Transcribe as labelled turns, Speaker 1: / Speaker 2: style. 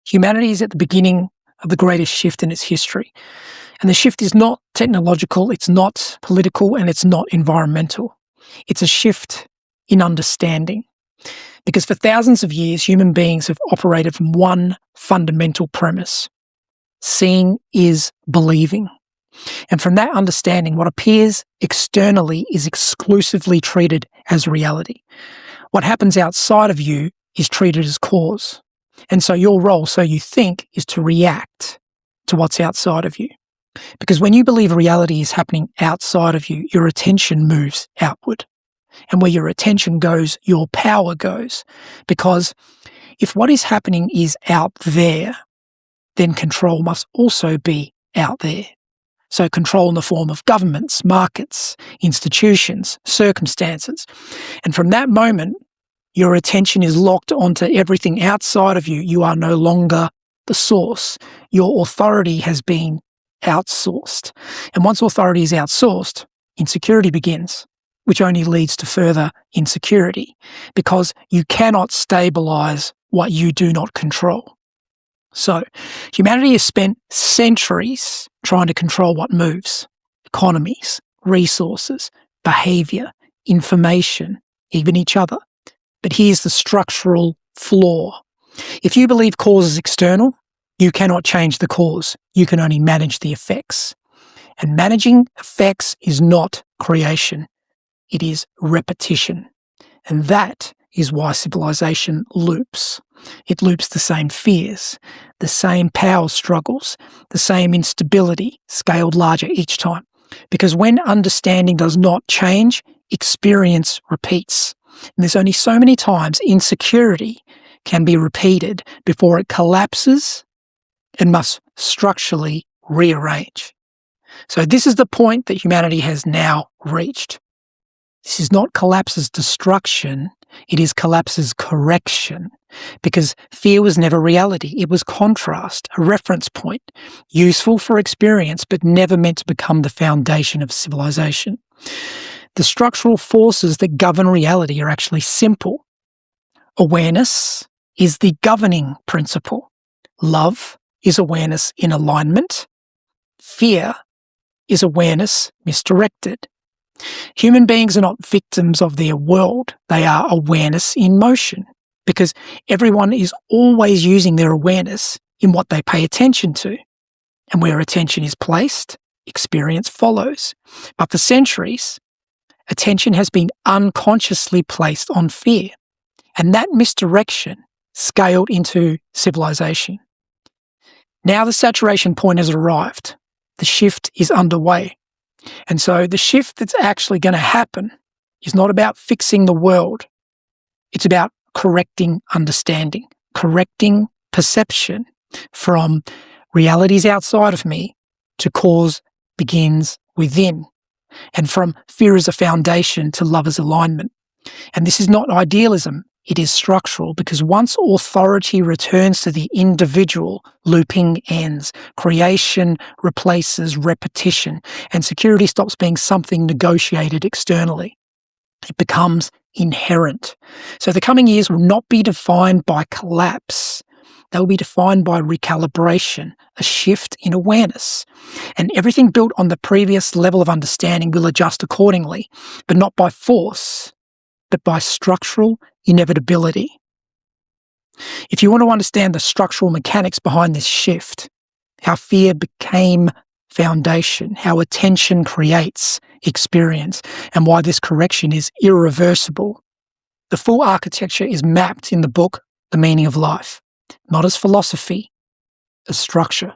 Speaker 1: Humanity is at the beginning of the greatest shift in its history. And the shift is not technological, it's not political, and it's not environmental. It's a shift in understanding. Because for thousands of years, human beings have operated from one fundamental premise: seeing is believing. And from that understanding, what appears externally is exclusively treated as reality. What happens outside of you is treated as cause. And so your role, so you think, is to react to what's outside of you. Because when you believe reality is happening outside of you, your attention moves outward. And where your attention goes, your power goes. Because if what is happening is out there, then control must also be out there. So control in the form of governments, markets, institutions, circumstances. And from that moment, your attention is locked onto everything outside of you. You are no longer the source. Your authority has been outsourced. And once authority is outsourced, insecurity begins, which only leads to further insecurity, because you cannot stabilise what you do not control. So humanity has spent centuries trying to control what moves: economies, resources, behaviour, information, even each other. But here's the structural flaw. If you believe cause is external, you cannot change the cause. You can only manage the effects. And managing effects is not creation. It is repetition. And that is why civilization loops. It loops the same fears, the same power struggles, the same instability, scaled larger each time. Because when understanding does not change, experience repeats. And there's only so many times insecurity can be repeated before it collapses and must structurally rearrange. So this is the point that humanity has now reached. This is not collapse's destruction, it is collapse's correction. Because fear was never reality, it was contrast, a reference point, useful for experience but never meant to become the foundation of civilization. The structural forces that govern reality are actually simple. Awareness is the governing principle. Love is awareness in alignment. Fear is awareness misdirected. Human beings are not victims of their world. They are awareness in motion, because everyone is always using their awareness in what they pay attention to. And where attention is placed, experience follows. But for centuries, attention has been unconsciously placed on fear. And that misdirection scaled into civilization. Now the saturation point has arrived. The shift is underway. And so the shift that's actually going to happen is not about fixing the world. It's about correcting understanding, correcting perception from realities outside of me to cause begins within, and from fear as a foundation to love as alignment. And this is not idealism, it is structural, because once authority returns to the individual, looping ends, creation replaces repetition, and security stops being something negotiated externally. It becomes inherent. So the coming years will not be defined by collapse. They will be defined by recalibration, a shift in awareness. And everything built on the previous level of understanding will adjust accordingly, but not by force, but by structural inevitability. If you want to understand the structural mechanics behind this shift, how fear became foundation, how attention creates experience, and why this correction is irreversible, the full architecture is mapped in the book The Meaning of Life, not as philosophy, as structure.